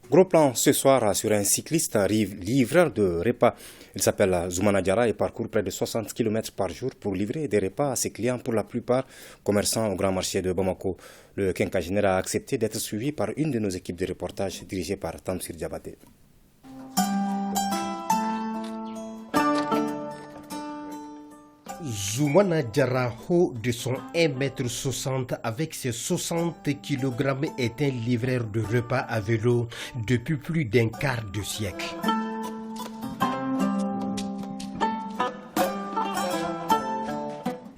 Gros plan ce soir sur un cycliste livreur de repas. Il s'appelle Zoumana Diarra et parcourt près de 60 km par jour pour livrer des repas à ses clients, pour la plupart commerçants au grand marché de Bamako. Le quinquagénaire a accepté d'être suivi par une de nos équipes de reportage dirigée par Tamsir Diabaté. Zoumana Diarra, haut de son 1,60 m avec ses 60 kg, est un livreur de repas à vélo depuis plus d'un quart de siècle.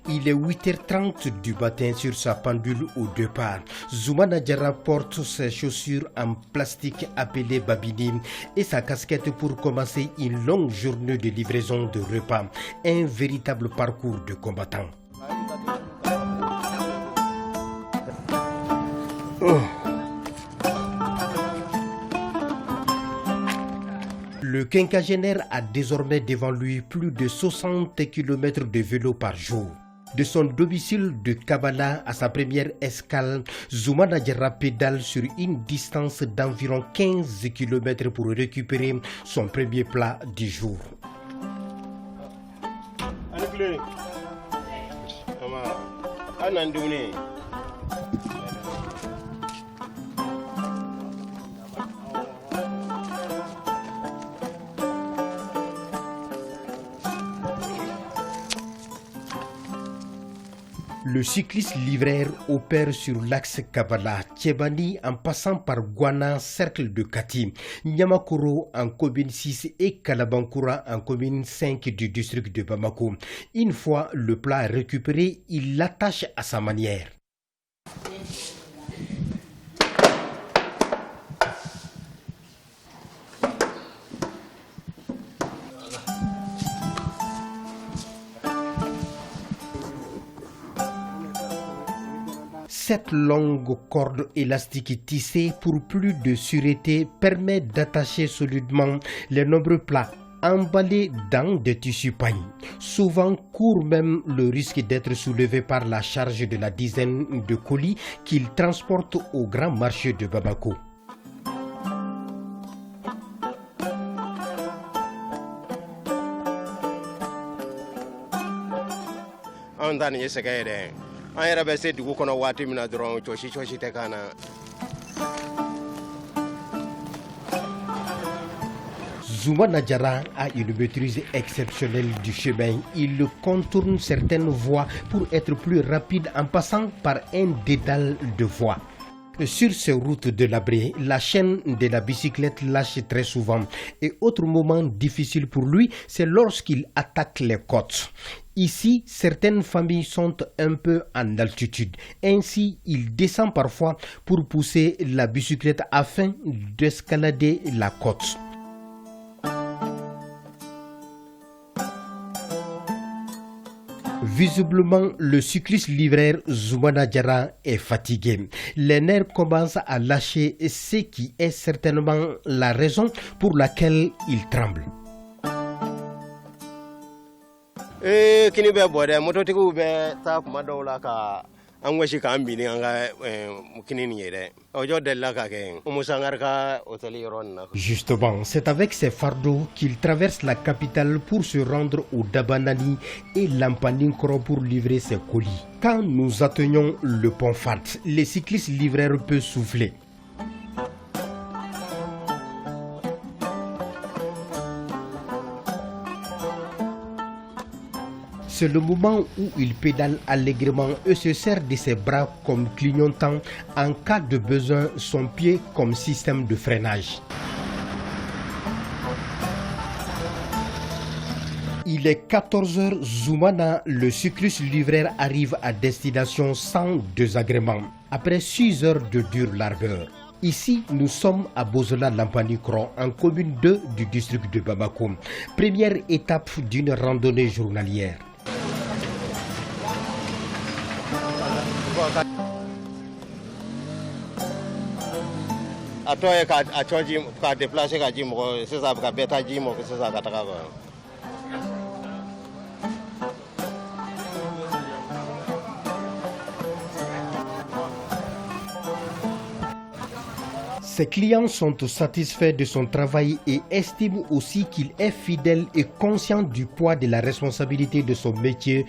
Il est 8h30 du matin sur sa pendule au départ. Zoumana Diarra porte ses chaussures en plastique appelées babini et sa casquette pour commencer une longue journée de livraison de repas. Un véritable parcours de combattant. Le quinquagénaire a désormais devant lui plus de 60 km de vélo par jour. De son domicile de Kabala à sa première escale, Zoumana Diarra pédale sur une distance d'environ 15 km pour récupérer son premier plat du jour. Le cycliste livreur opère sur l'axe Kabala, Tchébani en passant par Gouana, cercle de Kati, Nyamakoro en commune 6 et Kalabankoura en commune 5 du district de Bamako. Une fois le plat récupéré, il l'attache à sa manière. Cette longue corde élastique tissée pour plus de sûreté permet d'attacher solidement les nombreux plats emballés dans des tissus paille. Souvent court même le risque d'être soulevé par la charge de la dizaine de colis qu'il transporte au grand marché de Bamako. Zoumana Diarra a une maîtrise exceptionnelle du chemin. Il contourne certaines voies pour être plus rapide en passant par un dédale de voies. Sur ces routes délabrées, la chaîne de la bicyclette lâche très souvent. Et autre moment difficile pour lui, c'est lorsqu'il attaque les côtes. Ici, certaines familles sont un peu en altitude. Ainsi, il descend parfois pour pousser la bicyclette afin d'escalader la côte. Visiblement, le cycliste livreur Zoumana Diarra est fatigué. Les nerfs commencent à lâcher, ce qui est certainement la raison pour laquelle il tremble. Justement, c'est avec ses fardeaux qu'il traverse la capitale pour se rendre au Dabanani et Lampaninkro pour livrer ses colis. Quand nous atteignons le pont Fat, les cyclistes livreurs peuvent souffler. C'est le moment où il pédale allègrement et se sert de ses bras comme clignotant en cas de besoin, son pied comme système de freinage. Il est 14h, Zoumana, le cycliste livreur, arrive à destination sans désagrément, après 6 heures de dure largeur. Ici, nous sommes à Bozola-Lampaninkro, en commune 2 du district de Bamako. Première étape d'une randonnée journalière. Ses clients sont satisfaits de son travail et estiment aussi qu'il est fidèle et conscient du poids de la responsabilité de son métier.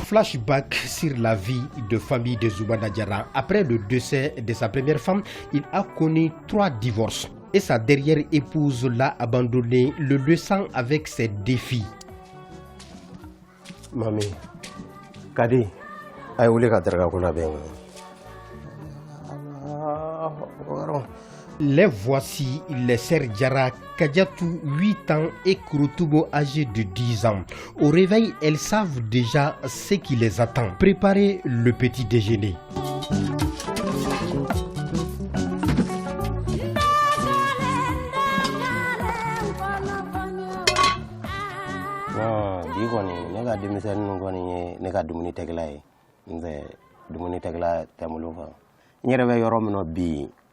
Flashback sur la vie de famille de Zoumana Diarra. Après le décès de sa première femme, il a connu 3 divorces. Et sa dernière épouse l'a abandonné, le laissant avec ses défis. Mami, Kadi, aïe ouli katerga kuna benga. Les voici, les sœurs Diarra, Kadiatou, 8 ans et Kouroutoumou, âgé de 10 ans. Au réveil, elles savent déjà ce qui les attend. Préparer le petit déjeuner.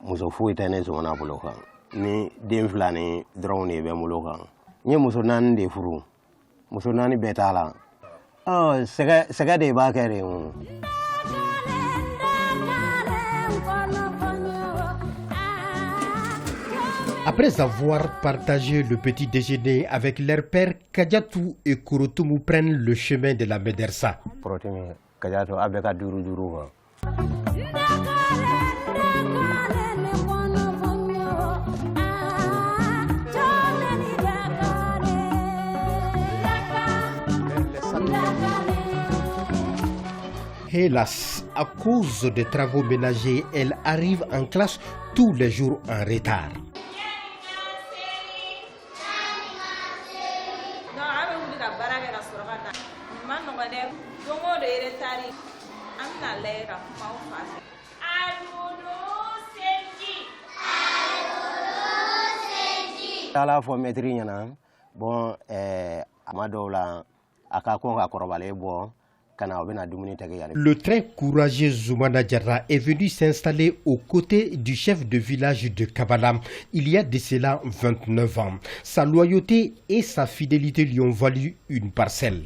Muso fu tane zumana buloka ni den flani drone ne be muloka nye muso nan de furu muso nani betala oh sega de ba kere Après avoir partagé le petit déjeuner avec leur père, Kadiatou et Kouroutoumou prennent le chemin de la Médersa. Kadiatou abeka duru Hélas, à cause des travaux ménagers, elle arrive en classe tous les jours en retard. Tala fo maîtrise nyana bon amadola akako ka korobale bon. Le très courageux Zoumana Diarra est venu s'installer aux côtés du chef de village de Kabala il y a de cela 29 ans. Sa loyauté et sa fidélité lui ont valu une parcelle.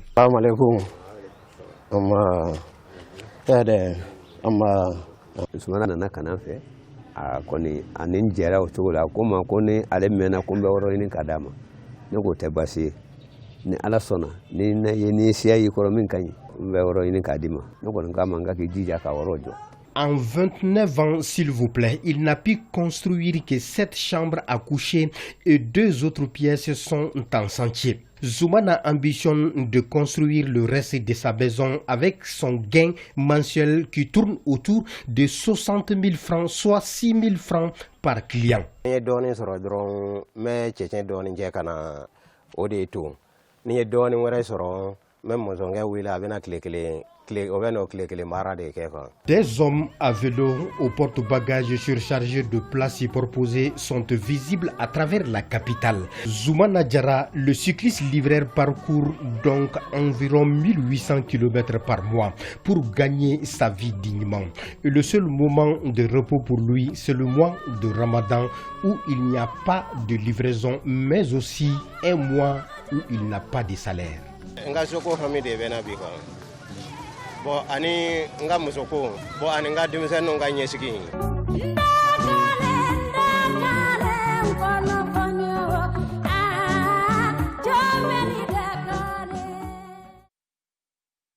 Ni ala sona ni siya yikoro min kanyi mbe woro ini kadima noko ngama ki jija ka worojo. En 29 ans, s'il vous plaît, il n'a pu construire que 7 chambres à coucher et 2 autres pièces sont en chantier. Zoumana ambitionne de construire le reste de sa maison avec son gain mensuel qui tourne autour de 60 000 francs, soit 6 000 francs par client. Ni doni wore soro même mozonga wila abena kle Des hommes à vélo au porte-bagages surchargés de places proposées sont visibles à travers la capitale. Zoumana Diarra, le cycliste livreur, parcourt donc environ 1800 km par mois pour gagner sa vie dignement. Et le seul moment de repos pour lui, c'est le mois de Ramadan où il n'y a pas de livraison, mais aussi un mois où il n'a pas de salaire. Bo ani nga musoko bo ani nga dimse no nga nyesiki